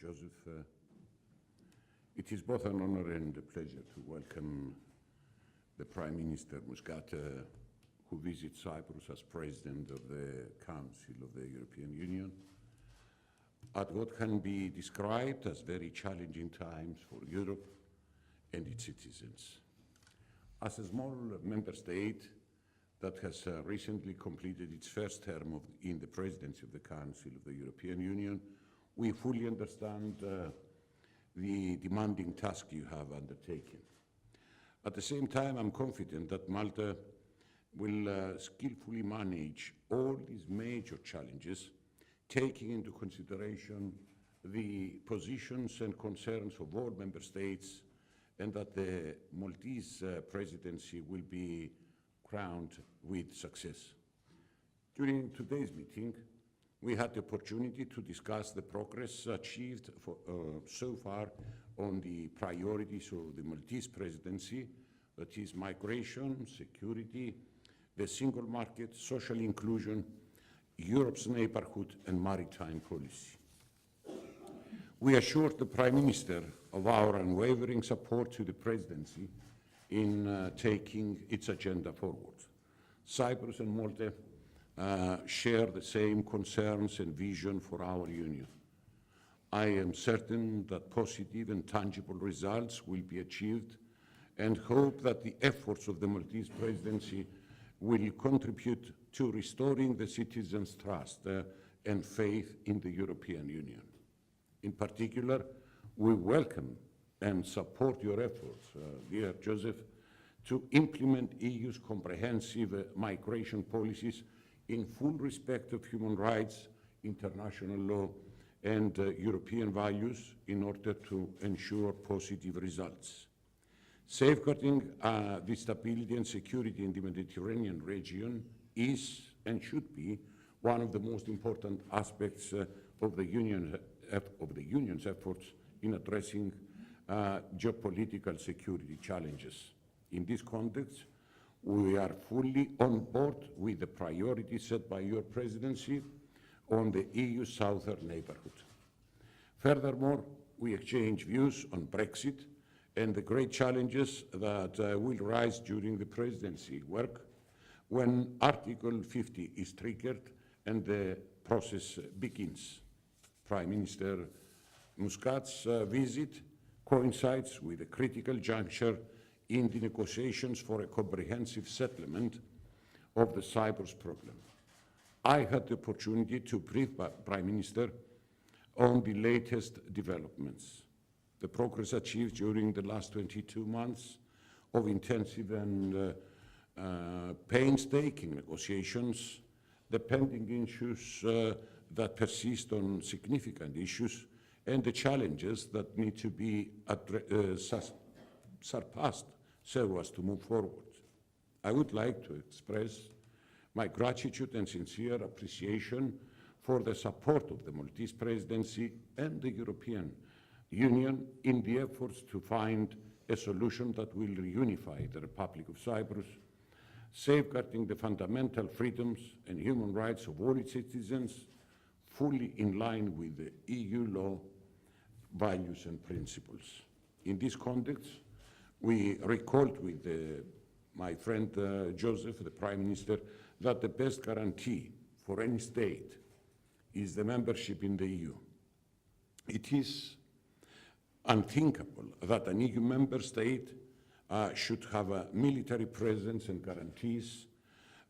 Joseph. It is both an honor and a pleasure to welcome the Prime Minister Muscat, who visits Cyprus as President of the Council of the European Union at what can be described as very challenging times for Europe and its citizens. As a small member state that has recently completed its first term in the presidency of the Council of the European Union, we fully understand the demanding task you have undertaken. At the same time, I'm confident that Malta will skillfully manage all these major challenges, taking into consideration the positions and concerns of all member states, and that the Maltese presidency will be crowned with success. During today's meeting, we had the opportunity to discuss the progress achieved so far on the priorities of the Maltese presidency, that is migration, security, the single market, social inclusion, Europe's neighbourhood and maritime policy. We assured the Prime Minister of our unwavering support to the presidency in taking its agenda forward. Cyprus and Malta share the same concerns and vision for our Union. I am certain that positive and tangible results will be achieved and hope that the efforts of the Maltese presidency will contribute to restoring the citizens' trust and faith in the European Union. In particular, we welcome and support your efforts, dear Joseph, to implement EU's comprehensive migration policies in full respect of human rights, international law, and European values in order to ensure positive results. Safeguarding the stability and security in the Mediterranean region is and should be one of the most important aspects of the Union's efforts in addressing geopolitical security challenges. In this context, we are fully on board with the priorities set by your presidency on the EU southern neighbourhood. Furthermore, we exchange views on Brexit and the great challenges that will rise during the presidency work when Article 50 is triggered and the process begins. Prime Minister Muscat's visit coincides with a critical juncture in the negotiations for a comprehensive settlement of the Cyprus problem. I had the opportunity to brief Prime Minister on the latest developments, the progress achieved during the last 22 months of intensive and painstaking negotiations, the pending issues that persist on significant issues, and the challenges that need to be surpassed so as to move forward. I would like to express my gratitude and sincere appreciation for the support of the Maltese presidency and the European Union in the efforts to find a solution that will reunify the Republic of Cyprus, safeguarding the fundamental freedoms and human rights of all its citizens, fully in line with the EU law, values and principles. In this context, we recalled with my friend Joseph, the Prime Minister, that the best guarantee for any state is the membership in the EU. It is unthinkable that an EU member state should have a military presence and guarantees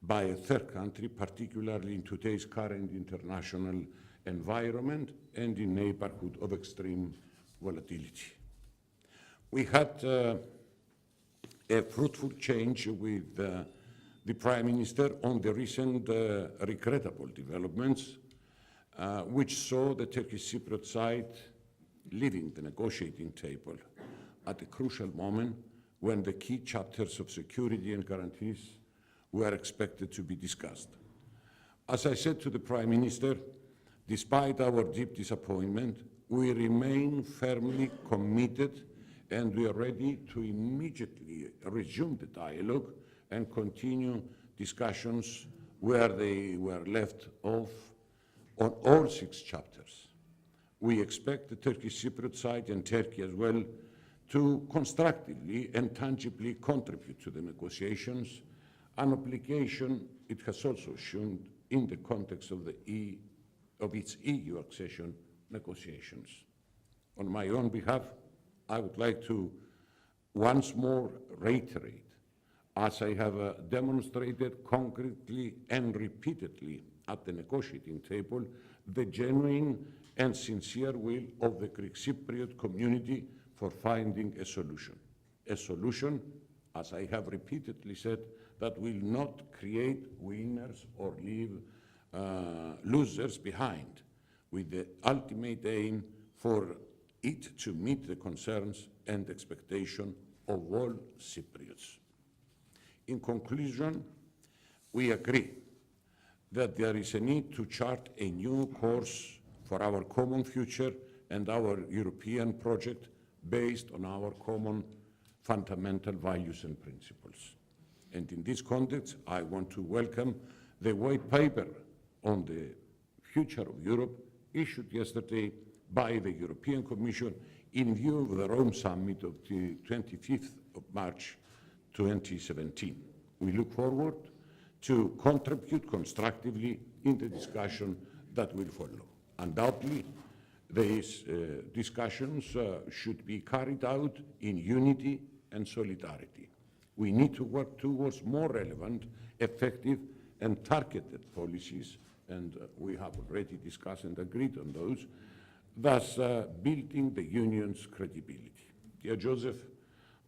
by a third country, particularly in today's current international environment and in neighbourhood of extreme volatility. We had a fruitful exchange with the Prime Minister on the recent regrettable developments, which saw the Turkish Cypriot side leaving the negotiating table at a crucial moment when the key chapters of security and guarantees were expected to be discussed. As I said to the Prime Minister, despite our deep disappointment, we remain firmly committed and we are ready to immediately resume the dialogue and continue discussions where they were left off on all 6 chapters. We expect the Turkish Cypriot side and Turkey as well to constructively and tangibly contribute to the negotiations, an obligation it has also assumed in the context of its EU accession negotiations. On my own behalf, I would like to once more reiterate, as I have demonstrated concretely and repeatedly at the negotiating table, the genuine and sincere will of the Greek Cypriot community for finding a solution. A solution, as I have repeatedly said, that will not create winners or leave losers behind, with the ultimate aim for it to meet the concerns and expectations of all Cypriots. In conclusion, we agree that there is a need to chart a new course for our common future and our European project based on our common fundamental values and principles. And in this context, I want to welcome the white paper on the future of Europe issued yesterday by the European Commission in view of the Rome Summit of the 25th of March 2017. We look forward to contribute constructively in the discussion that will follow. Undoubtedly, these discussions should be carried out in unity and solidarity. We need to work towards more relevant, effective, and targeted policies, and we have already discussed and agreed on those, thus building the Union's credibility. Dear Joseph,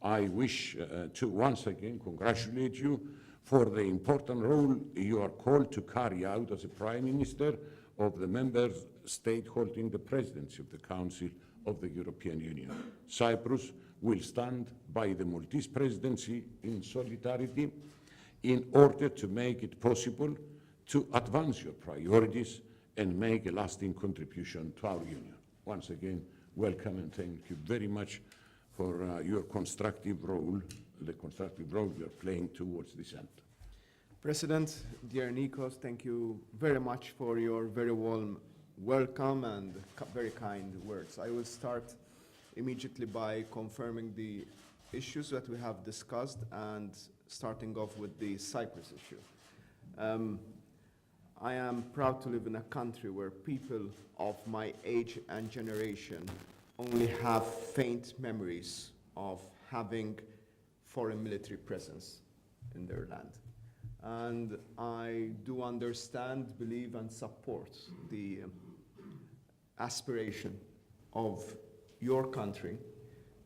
I wish to once again congratulate you for the important role you are called to carry out as a Prime Minister of the member state holding the presidency of the Council of the European Union. Cyprus will stand by the Maltese presidency in solidarity in order to make it possible to advance your priorities and make a lasting contribution to our Union. Once again, welcome and thank you very much for your constructive role, the constructive role you are playing towards this end. President, dear Nikos, thank you very much for your very warm welcome and very kind words. I will start immediately by confirming the issues that we have discussed and starting off with the Cyprus issue. I am proud to live in a country where people of my age and generation only have faint memories of having foreign military presence in their land. And I do understand, believe, and support the aspiration of your country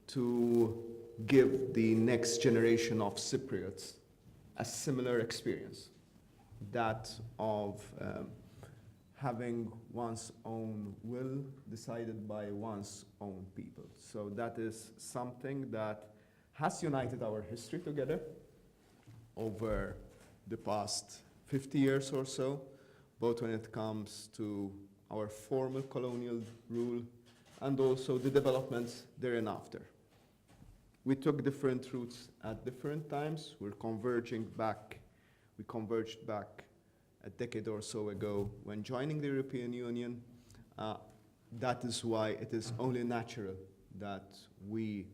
to give the next generation of Cypriots a similar experience, that of having one's own will decided by one's own people. So that is something that has united our history together over the past 50 years or so, both when it comes to our formal colonial rule and also the developments thereafter. We took different routes at different times. We converged back a decade or so ago when joining the European Union. That is why it is only natural that we,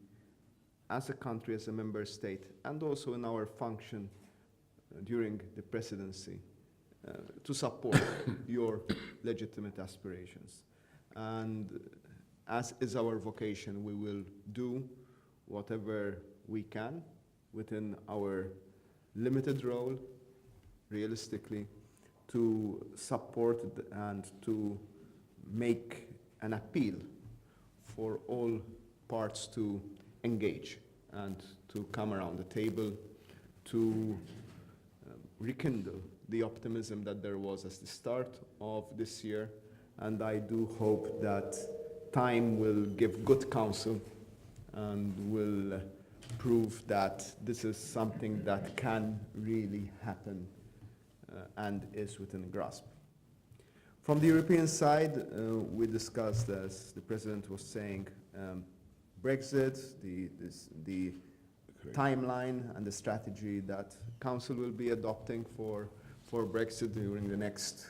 as a country, as a member state, and also in our function during the presidency, to support your legitimate aspirations. And as is our vocation, we will do whatever we can within our limited role, realistically, to support and to make an appeal for all parts to engage and to come around the table to rekindle the optimism that there was at the start of this year. And I do hope that time will give good counsel and will prove that this is something that can really happen and is within grasp. From the European side, we discussed, as the President was saying, Brexit, the timeline and the strategy that Council will be adopting for Brexit during the next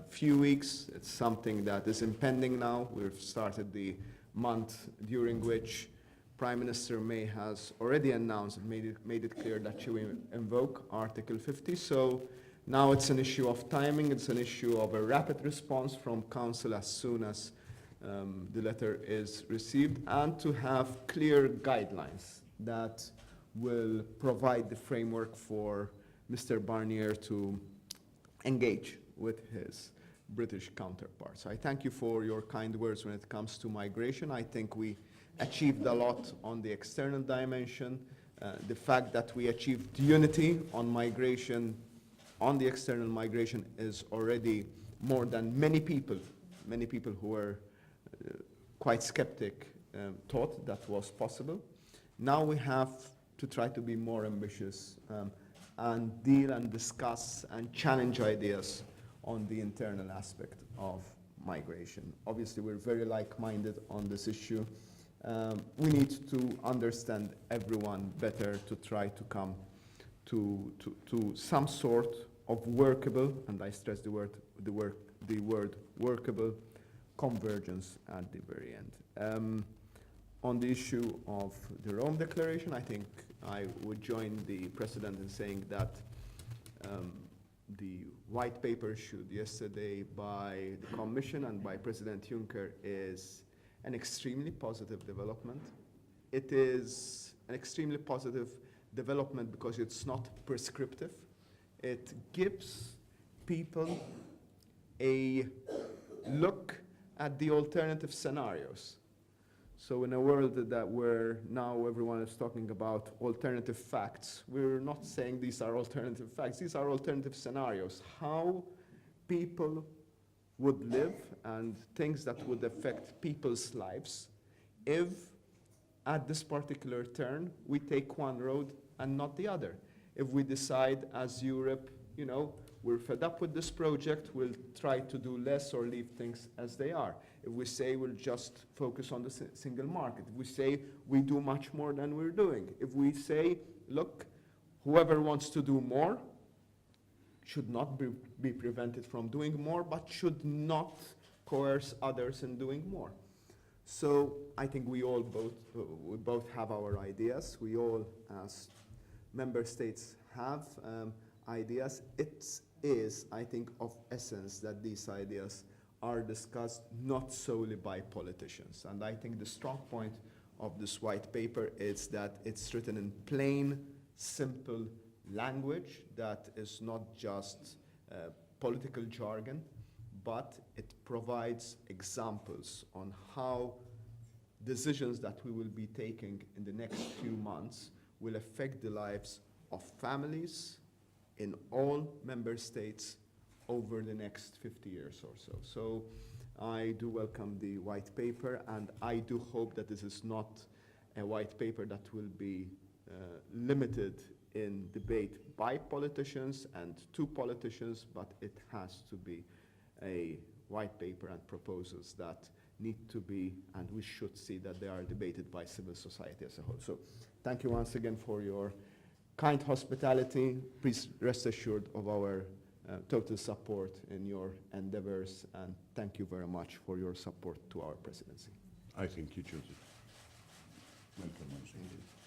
few weeks. It's something that is impending now. We've started the month during which Prime Minister May has already announced, made it clear that she will invoke Article 50. So now it's an issue of timing. It's an issue of a rapid response from Council as soon as the letter is received, and to have clear guidelines that will provide the framework for Mr. Barnier to engage with his British counterparts. I thank you for your kind words when it comes to migration. I think we achieved a lot on the external dimension. The fact that we achieved unity on migration, on the external migration, is already more than many people who were quite skeptic thought that was possible. Now we have to try to be more ambitious and deal and discuss and challenge ideas on the internal aspect of migration. Obviously, we're very like-minded on this issue. We need to understand everyone better to try to come to some sort of workable, and I stress the word workable, convergence at the very end. On the issue of the Rome Declaration, I think I would join the President in saying that the white paper issued yesterday by the Commission and by President Juncker is an extremely positive development. It is an extremely positive development because it's not prescriptive. It gives people a look at the alternative scenarios. So in a world that where now everyone is talking about alternative facts, we're not saying these are alternative facts, these are alternative scenarios. How people would live and things that would affect people's lives if at this particular turn we take one road and not the other. If we decide as Europe, you know, we're fed up with this project, we'll try to do less or leave things as they are. If we say we'll just focus on the single market, if we say we do much more than we're doing, if we say, look, whoever wants to do more should not be prevented from doing more, but should not coerce others in doing more. So I think we both have our ideas. We all, as member states, have ideas. It is, I think, of essence that these ideas are discussed not solely by politicians. And I think the strong point of this white paper is that it's written in plain, simple language that is not just political jargon, but it provides examples on how decisions that we will be taking in the next few months will affect the lives of families in all member states over the next 50 years or so. So I do welcome the white paper, and I do hope that this is not a white paper that will be limited in debate by politicians and to politicians, but it has to be a white paper and proposals that need to be, and we should see that they are debated by civil society as a whole. So thank you once again for your kind hospitality. Please rest assured of our total support in your endeavors, and thank you very much for your support to our presidency. I thank you, Joseph. Welcome once again.